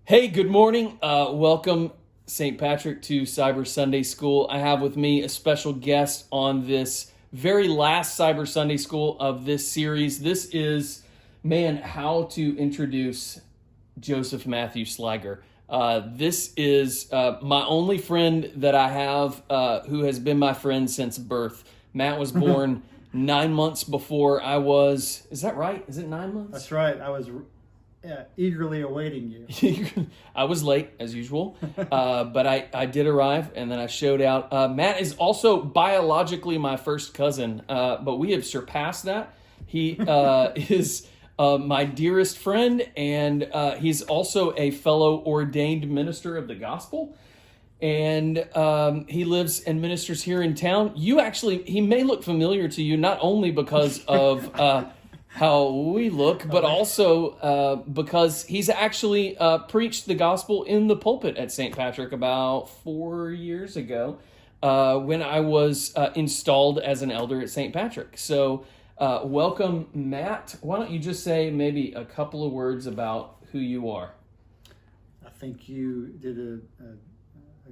Hey, good morning. Welcome, St. Patrick, to Cyber Sunday School. I have with me a special guest on this very last Cyber Sunday School of this series. This is, how to introduce Joseph Matthew Sliger. This is my only friend that I have who has been my friend since birth. Matt was born 9 months before I was. Is that right? Is it 9 months? That's right. I was eagerly awaiting you. I was late, as usual, but I did arrive, and then I showed out. Matt is also biologically my first cousin, but we have surpassed that. He is my dearest friend, and he's also a fellow ordained minister of the gospel. And he lives and ministers here in town. He may look familiar to you, not only because of how we look, but also because he's actually preached the gospel in the pulpit at St. Patrick about 4 years ago when I was installed as an elder at St. Patrick. So welcome, Matt. Why don't you just say maybe a couple of words about who you are? I think you did a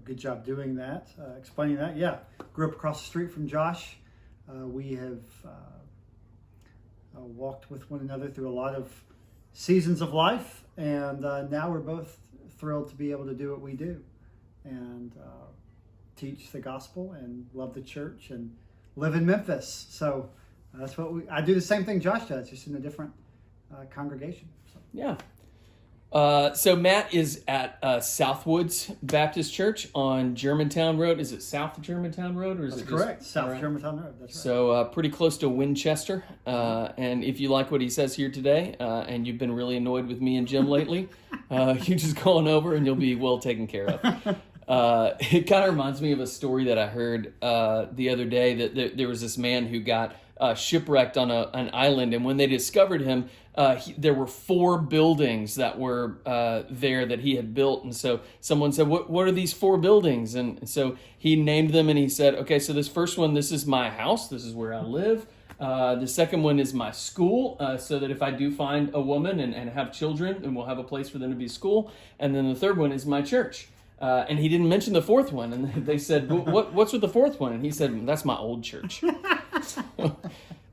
good job doing that, explaining that. Yeah, grew up across the street from Josh. We have walked with one another through a lot of seasons of life, and now we're both thrilled to be able to do what we do and teach the gospel and love the church and live in Memphis. So that's what I do. The same thing Josh does, just in a different congregation. So. Yeah. So Matt is at Southwoods Baptist Church on Germantown Road. Is it South Germantown Road, or is That's it correct? Just, South Germantown Road. That's right. So pretty close to Winchester. And if you like what he says here today, and you've been really annoyed with me and Jim lately, you just go on over and you'll be well taken care of. It kind of reminds me of a story that I heard the other day that there was this man who got shipwrecked on an island, and when they discovered him, there were 4 buildings that were there that he had built. And so someone said, what are these 4 buildings? And so he named them, and he said, okay, so this first one, this is my house. This is where I live. The second one is my school, so that if I do find a woman and have children, then we'll have a place for them to be school. And then the third one is my church. And he didn't mention the fourth one. And they said, what's with the fourth one? And he said, that's my old church.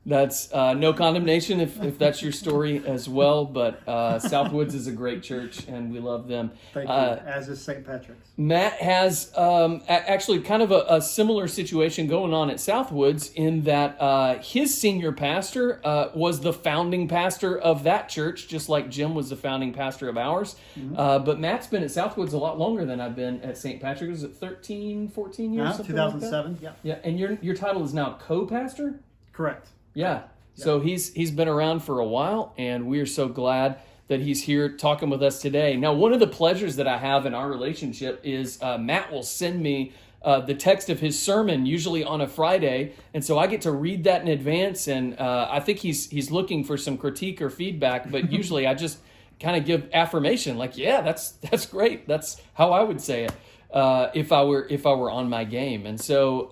That's no condemnation if that's your story as well, but Southwoods is a great church, and we love them. Thank you. As is St. Patrick's. Matt has actually kind of a similar situation going on at Southwoods in that his senior pastor was the founding pastor of that church, just like Jim was the founding pastor of ours. Mm-hmm. But Matt's been at Southwoods a lot longer than I've been at St. Patrick. Was it 13, 14 years? 2007, like yeah. And your title is now co-pastor? Correct. Yeah. So he's been around for a while, and we are so glad that he's here talking with us today. Now, one of the pleasures that I have in our relationship is Matt will send me the text of his sermon, usually on a Friday, and so I get to read that in advance, and I think he's looking for some critique or feedback, but usually I just kind of give affirmation, like, yeah, that's great. That's how I would say it. If I were on my game. And so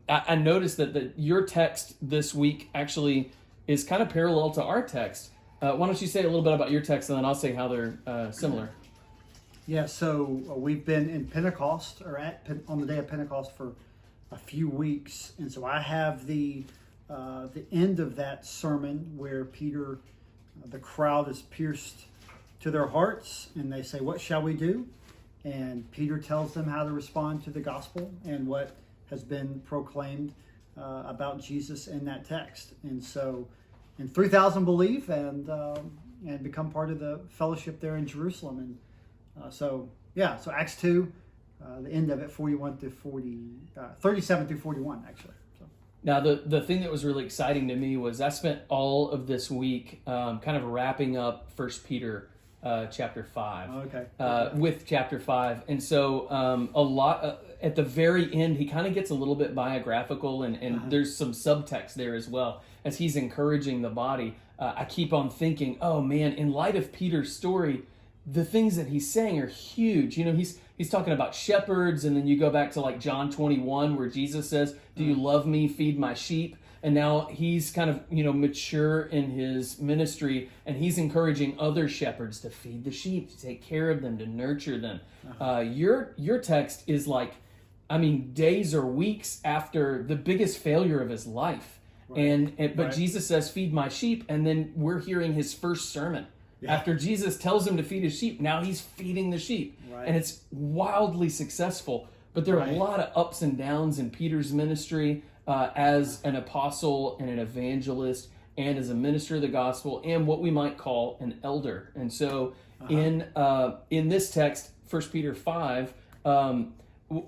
I noticed that your text this week actually is kind of parallel to our text. Why don't you say a little bit about your text, and then I'll say how they're similar. Yeah, so we've been in Pentecost, or on the day of Pentecost, for a few weeks. And so I have the end of that sermon where Peter, the crowd is pierced to their hearts, and they say, "What shall we do?" And Peter tells them how to respond to the gospel and what has been proclaimed about Jesus in that text. And so, and 3,000 believe and become part of the fellowship there in Jerusalem. And so Acts 2, the end of it, 37 through 41, actually. So. Now, the thing that was really exciting to me was I spent all of this week kind of wrapping up 1 Peter chapter 5. Okay. With chapter 5. And so a lot at the very end, he kind of gets a little bit biographical, and there's some subtext there as well. As he's encouraging the body, I keep on thinking, oh man, in light of Peter's story, the things that he's saying are huge. You know, he's talking about shepherds, and then you go back to like John 21 where Jesus says, do you love me? Feed my sheep. and now he's kind of, mature in his ministry, and he's encouraging other shepherds to feed the sheep, to take care of them, to nurture them. Your text is like, days or weeks after the biggest failure of his life. Right. But Jesus says, feed my sheep. And then we're hearing his first sermon. Yeah. After Jesus tells him to feed his sheep, now he's feeding the sheep. Right. And it's wildly successful. But there are a lot of ups and downs in Peter's ministry as an apostle and an evangelist, and as a minister of the gospel, and what we might call an elder. And so in this text, 1 Peter 5,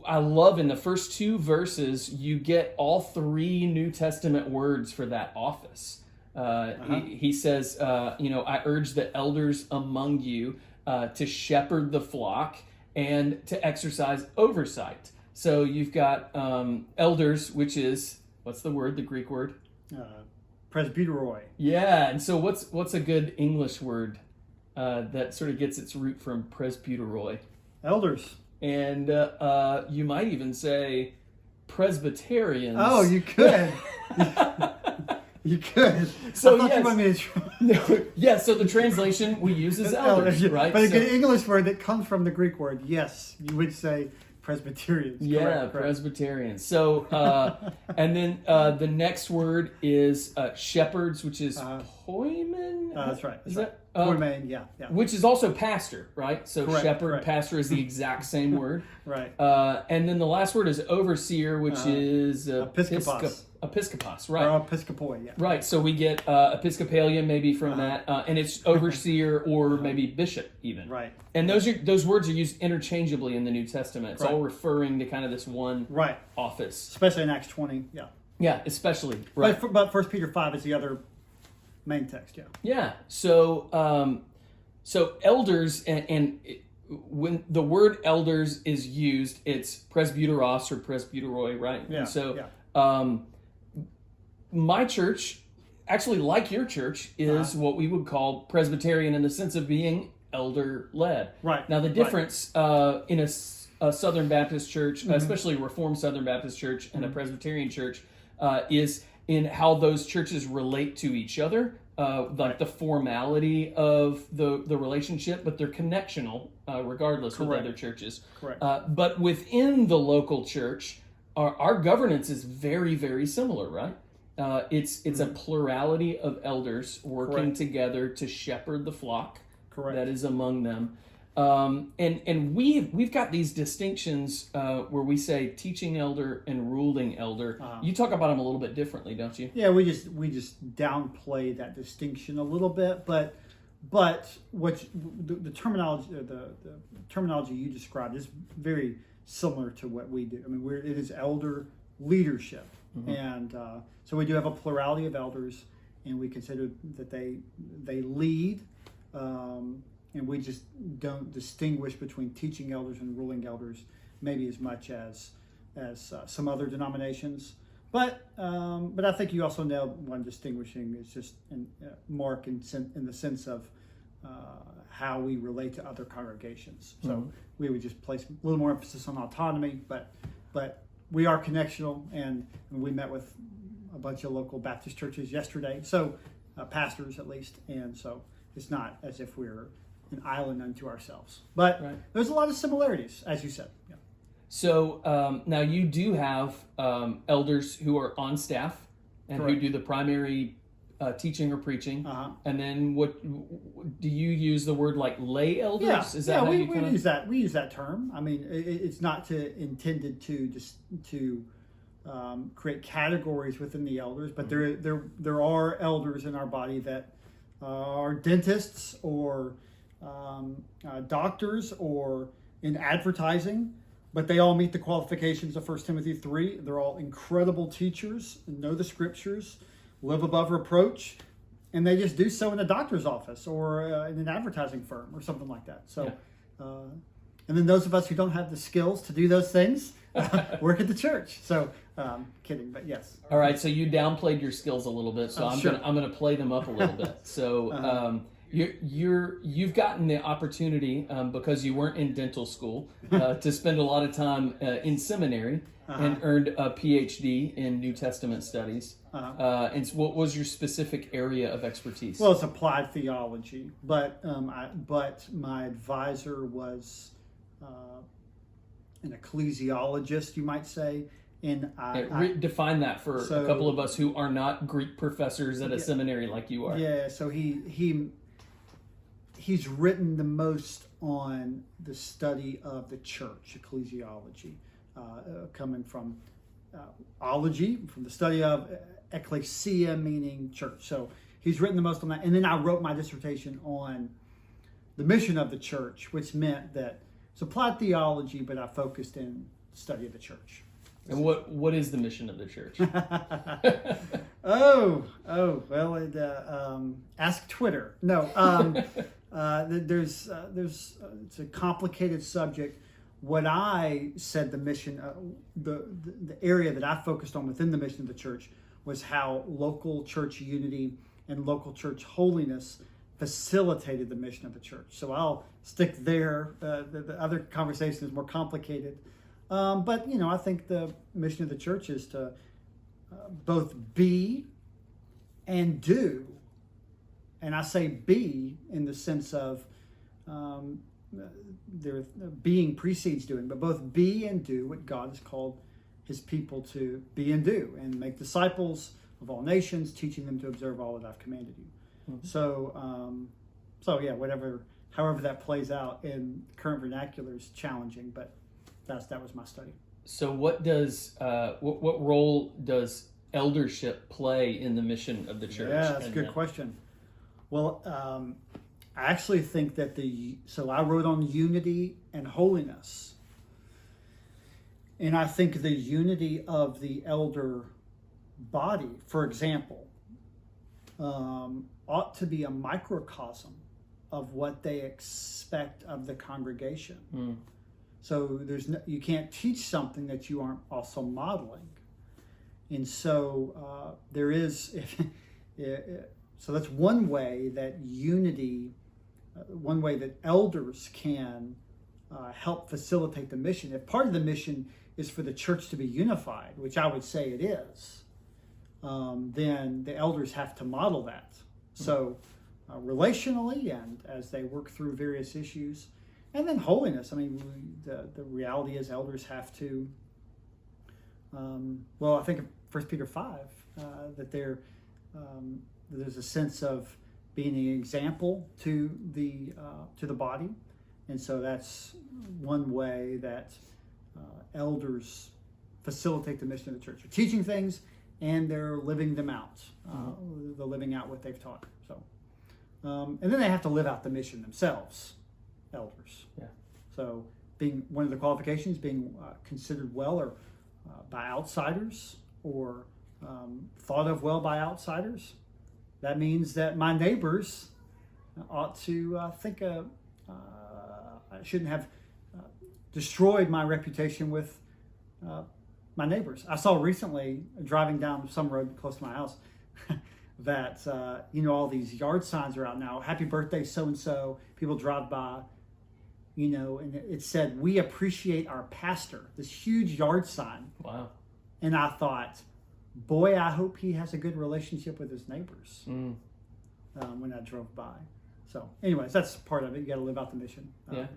I love in the first 2 verses, you get all 3 New Testament words for that office. He says, I urge the elders among you to shepherd the flock and to exercise oversight. So you've got elders, which is, what's the word, the Greek word? Presbyteroi. Yeah, and so what's a good English word that sort of gets its root from presbyteroi? Elders. And you might even say Presbyterians. Oh, you could. You could. So I thought you wanted me to so the translation we use is elders, right? But a good English word that comes from the Greek word, yes, you would say Presbyterians. Yeah, correct. Presbyterians. So, and then the next word is shepherds, which is poimen. That's right. Is that? Poimen, yeah. Which is also pastor, right? So correct, shepherd, pastor is the exact same word. Right. And then the last word is overseer, which is episkopos. Episkopos, right? Or episkopoi, yeah. Right, so we get Episcopalian maybe from that, and it's overseer or maybe bishop even. Right. And those words are used interchangeably in the New Testament. It's all referring to kind of this one office. Especially in Acts 20, yeah. Yeah, especially. Right. But 1 Peter 5 is the other main text, yeah. Yeah, so elders, and when the word elders is used, it's presbyteros or presbyteroi, right? Yeah, and so my church, actually like your church, is what we would call Presbyterian in the sense of being elder-led. Right. Now the difference in a Southern Baptist church, especially a Reformed Southern Baptist church and a Presbyterian church, is in how those churches relate to each other, like the formality of the relationship, but they're connectional regardless with other churches. Correct. But within the local church, our governance is very, very similar, right? It's a plurality of elders working together to shepherd the flock that is among them. And we've got these distinctions where we say teaching elder and ruling elder. You talk about them a little bit differently, don't you? Yeah, we just downplay that distinction a little bit, but what the terminology you described is very similar to what we do. I mean, it is elder leadership, and so we do have a plurality of elders, and we consider that they lead. And we just don't distinguish between teaching elders and ruling elders, maybe as much as some other denominations. But I think you also nailed one distinguishing is just Mark in the sense of how we relate to other congregations. So we would just place a little more emphasis on autonomy, but we are connectional, and we met with a bunch of local Baptist churches yesterday, so pastors at least, and so it's not as if we're an island unto ourselves. But there's a lot of similarities, as you said. Yeah. So now you do have elders who are on staff and who do the primary teaching or preaching. And then what do you use the word like lay elders? Yeah, Is that how we you use that. We use that term. I mean, it's not intended to create categories within the elders, but there are elders in our body that are dentists or doctors or in advertising, but they all meet the qualifications of 1 Timothy 3. They're all incredible teachers, know the scriptures, live above reproach, and they just do so in a doctor's office or in an advertising firm or something like that. So, and then those of us who don't have the skills to do those things work at the church. So, kidding, but yes. All right, so you downplayed your skills a little bit, so I'm gonna play them up a little bit. So you've gotten the opportunity because you weren't in dental school to spend a lot of time in seminary and earned a PhD in New Testament studies. And so what was your specific area of expertise? Well, it's applied theology, but but my advisor was an ecclesiologist, you might say. And define that for a couple of us who are not Greek professors at a seminary like you are. Yeah, so he's written the most on the study of the church, ecclesiology, coming from ology, from the study of ecclesia, meaning church. So he's written the most on that. And then I wrote my dissertation on the mission of the church, which meant that it's applied theology, but I focused in study of the church. And what is the mission of the church? Ask Twitter. No, there's it's a complicated subject. What I said the mission, the area that I focused on within the mission of the church was how local church unity and local church holiness facilitated the mission of the church. So I'll stick there. The other conversation is more complicated. But, I think the mission of the church is to both be and do. And I say be in the sense of being precedes doing, but both be and do what God has called his people to be and do, and make disciples of all nations, teaching them to observe all that I've commanded you. Mm-hmm. However that plays out in current vernacular is challenging, but that was my study. So what role does eldership play in the mission of the church? Yeah, that's a good question. Well, I actually think that I wrote on unity and holiness. And I think the unity of the elder body, for example, ought to be a microcosm of what they expect of the congregation. Mm. So you can't teach something that you aren't also modeling. And so there is, so that's one way that unity, one way that elders can help facilitate the mission. If part of the mission is for the church to be unified, which I would say it is, then the elders have to model that. So relationally, and as they work through various issues, and then holiness. I mean, the reality is elders have to, I think of 1 Peter 5, that there's a sense of being an example to the body. And so that's one way that elders facilitate the mission of the church. They're teaching things and they're living them out. They're living out what they've taught. So, and then they have to live out the mission themselves. Elders. Yeah. So being one of the qualifications, being considered well or by outsiders, or thought of well by outsiders. That means that my neighbors ought to think I shouldn't have destroyed my reputation with my neighbors. I saw recently, driving down some road close to my house, that all these yard signs are out now. Happy birthday, so and so. People drive by. And it said, "We appreciate our pastor," this huge yard sign. Wow. And I thought, boy, I hope he has a good relationship with his neighbors when I drove by. So anyways, that's part of it. You got to live out the mission. Yeah.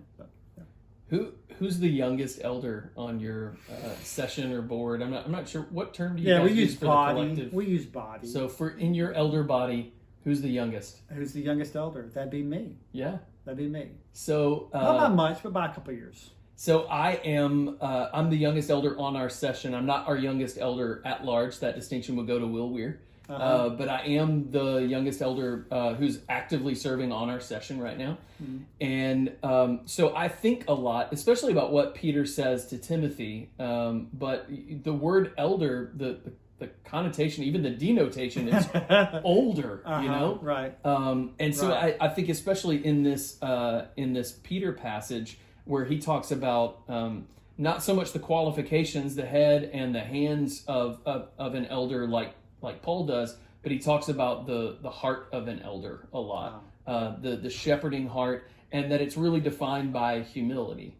Who's the youngest elder on your session or board? I'm not sure. What term do you guys use for body. The collective? We use body. So in your elder body, who's the youngest? Who's the youngest elder? That'd be me. Yeah. That'd be me. So not by much, but by a couple of years. So I am. I'm the youngest elder on our session. I'm not our youngest elder at large. That distinction would go to Will Weir. But I am the youngest elder who's actively serving on our session right now. Mm-hmm. And so I think a lot, especially about what Peter says to Timothy. But the word elder, the connotation, even the denotation is older, Right. And so right. I think especially in this Peter passage where he talks about not so much the qualifications, the head and the hands of an elder like Paul does, but he talks about the heart of an elder a lot, the shepherding heart, and that it's really defined by humility.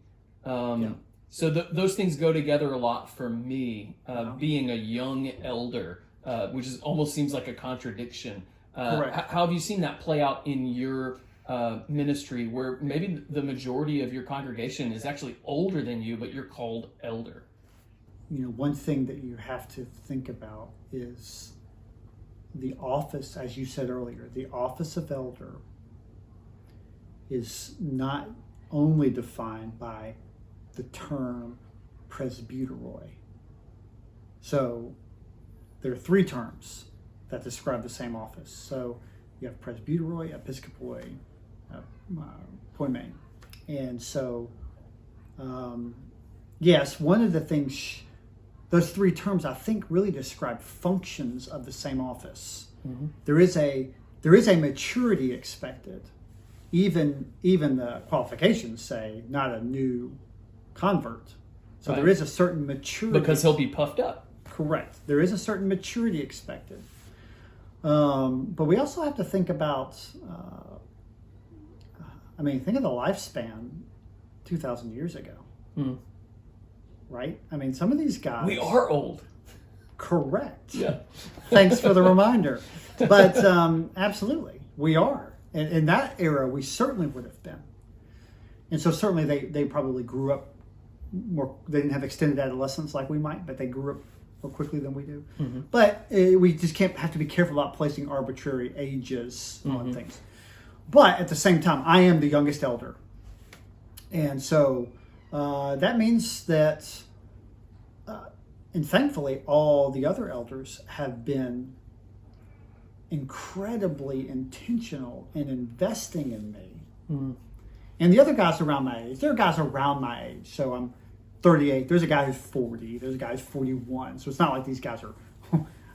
So those things go together a lot for me, being a young elder which is almost seems like a contradiction. Correct. How have you seen that play out in your ministry, where maybe the majority of your congregation is actually older than you, but you're called elder? One thing that you have to think about is the office, as you said earlier, the office of elder is not only defined by the term presbyteroi. So there are three terms that describe the same office. So you have presbyteroi, episcopoi, poimen. And so, yes, one of the things, those three terms I think really describe functions of the same office. Mm-hmm. There is a maturity expected. Even the qualifications say not a new convert. So Right. there is a certain maturity. Because he'll be puffed up. Correct. There is a certain maturity expected. But we also have to think about, think of the lifespan 2,000 years ago. Mm. Right? Some of these guys... We are old. Correct. Yeah. Thanks for the reminder. But absolutely, we are. And in that era, we certainly would have been. And so certainly they probably grew up more, they didn't have extended adolescence like we might, but they grew up more quickly than we do. Mm-hmm. But we just have to be careful about placing arbitrary ages on things. But at the same time, I am the youngest elder. And so that means that, and thankfully, all the other elders have been incredibly intentional in investing in me. Mm-hmm. And the other guys around my age, there are guys around my age. So I'm 38. There's a guy who's 40. There's a guy who's 41. So it's not like these guys are,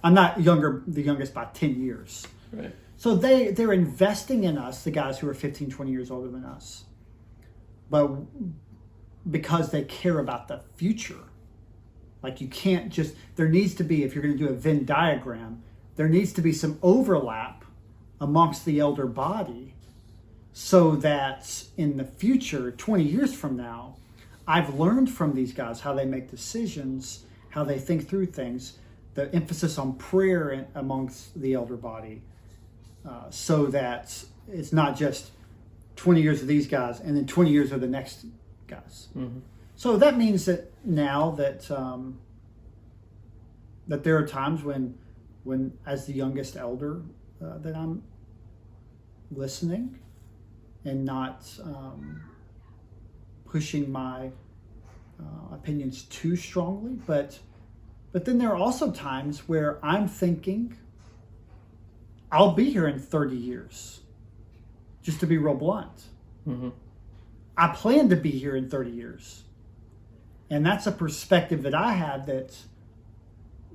I'm not the youngest by 10 years. Right. So they're investing in us, the guys who are 15, 20 years older than us. But because they care about the future. Like you can't just, there needs to be, if you're going to do a Venn diagram, there needs to be some overlap amongst the elder body so that in the future, 20 years from now, I've learned from these guys how they make decisions, how they think through things, the emphasis on prayer amongst the elder body, so that it's not just 20 years of these guys and then 20 years of the next guys. Mm-hmm. So that means that now that that there are times when as the youngest elder, that I'm listening and not pushing my opinions too strongly. But then there are also times where I'm thinking, I'll be here in 30 years, just to be real blunt. Mm-hmm. I plan to be here in 30 years. And that's a perspective that I have that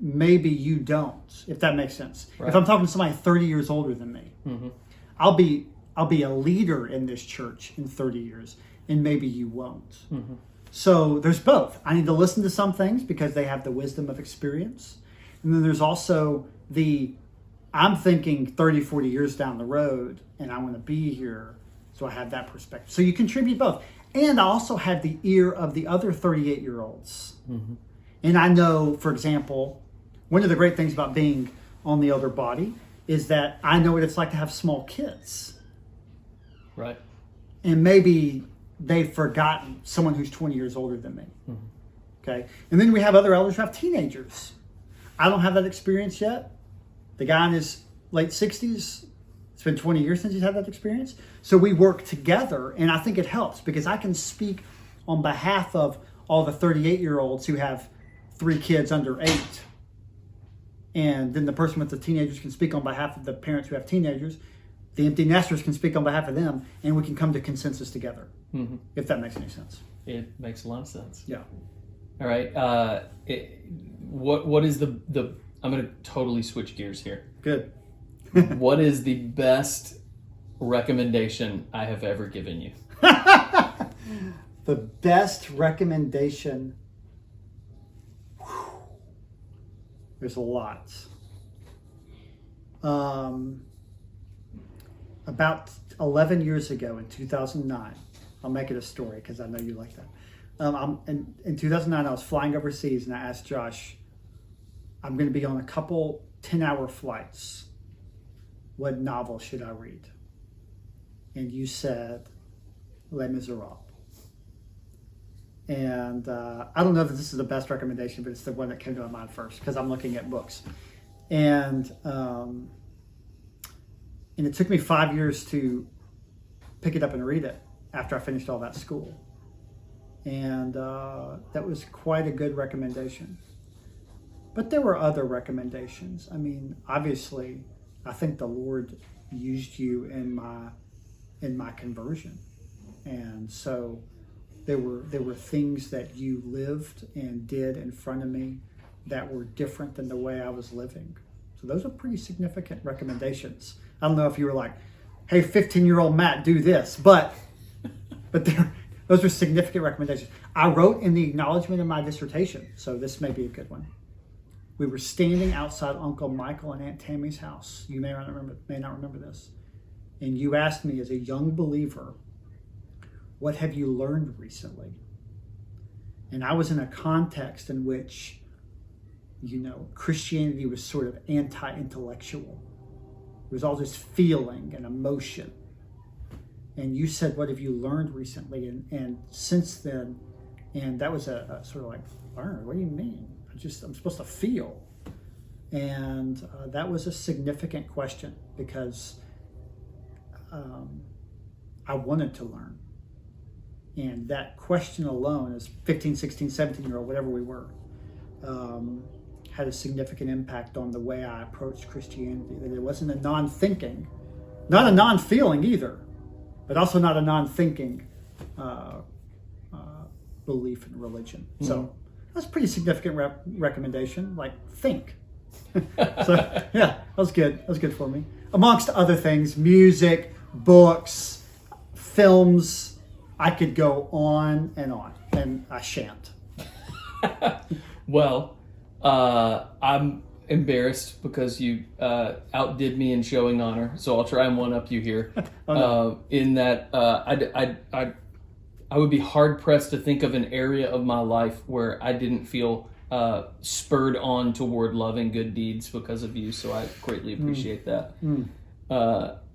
maybe you don't, if that makes sense. Right. If I'm talking to somebody 30 years older than me, Mm-hmm. I'll be a leader in this church in 30 years, and maybe you won't. Mm-hmm. So there's both. I need to listen to some things because they have the wisdom of experience. And then there's also I'm thinking 30, 40 years down the road, and I want to be here, so I have that perspective. So you contribute both. And I also have the ear of the other 38-year-olds. Mm-hmm. And I know, for example, one of the great things about being on the elder body is that I know what it's like to have small kids. Right. And maybe they've forgotten someone who's 20 years older than me. Mm-hmm. Okay. And then we have other elders who have teenagers. I don't have that experience yet. The guy in his late 60s, it's been 20 years since he's had that experience. So we work together, and I think it helps because I can speak on behalf of all the 38-year-olds who have 3 kids under 8. And then the person with the teenagers can speak on behalf of the parents who have teenagers. The empty nesters can speak on behalf of them, and we can come to consensus together, Mm-hmm. if that makes any sense. It makes a lot of sense. Yeah. All right. What is the I'm going to totally switch gears here. Good. What is the best recommendation I have ever given you? The best recommendation. There's a lot. About 11 years ago in 2009, I'll make it a story because I know you like that. In 2009, I was flying overseas and I asked Josh, I'm going to be on a couple 10-hour flights. What novel should I read? And you said Les Miserables. And I don't know if this is the best recommendation, but it's the one that came to my mind first because I'm looking at books. And it took me 5 years to pick it up and read it after I finished all that school. And that was quite a good recommendation. But there were other recommendations. I mean, obviously, I think the Lord used you in my conversion. And so there were things that you lived and did in front of me that were different than the way I was living. So those are pretty significant recommendations. I don't know if you were like, hey, 15-year-old Matt, do this, but those are significant recommendations. I wrote in the acknowledgement of my dissertation, so this may be a good one. We were standing outside Uncle Michael and Aunt Tammy's house. You may not remember this. And you asked me as a young believer, what have you learned recently? And I was in a context in which, Christianity was sort of anti-intellectual. It was all just feeling and emotion. And you said, what have you learned recently? And since then, and that was a sort of like, learn? What do you mean? I'm supposed to feel. And that was a significant question because I wanted to learn. And that question alone, as 15, 16, 17-year-old, whatever we were, had a significant impact on the way I approached Christianity. That it wasn't a non-thinking, not a non-feeling either, but also not a non-thinking belief in religion. Mm-hmm. So that's a pretty significant recommendation, like think. So yeah, that was good. That was good for me. Amongst other things, music, books, films, I could go on, and I shan't. Well, I'm embarrassed because you outdid me in showing honor, so I'll try and one-up you here. Oh, no. In that I would be hard-pressed to think of an area of my life where I didn't feel spurred on toward loving good deeds because of you, so I greatly appreciate that.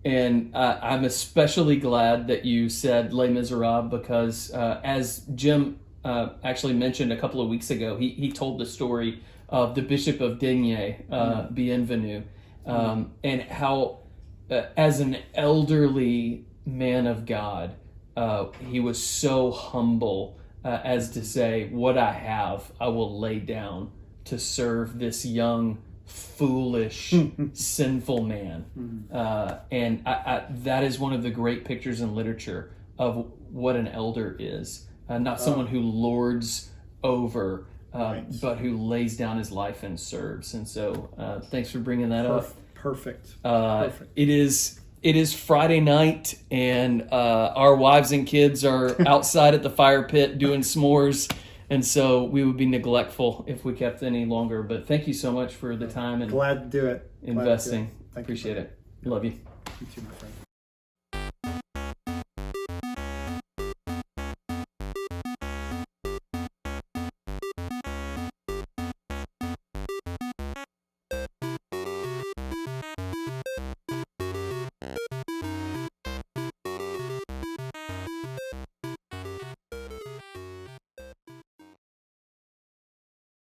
And I'm especially glad that you said Les Miserables because as Jim actually mentioned a couple of weeks ago, he told the story of the Bishop of Digne, Bienvenu, and how as an elderly man of God, he was so humble as to say, what I have, I will lay down to serve this young, foolish, sinful man. And that is one of the great pictures in literature of what an elder is. Not someone who lords over, right, but who lays down his life and serves. And so thanks for bringing that up. Perfect. It is Friday night, and our wives and kids are outside at the fire pit doing s'mores. And so we would be neglectful if we kept any longer. But thank you so much for the time and glad to do it. Investing. Appreciate it. Love you. You too, my friend.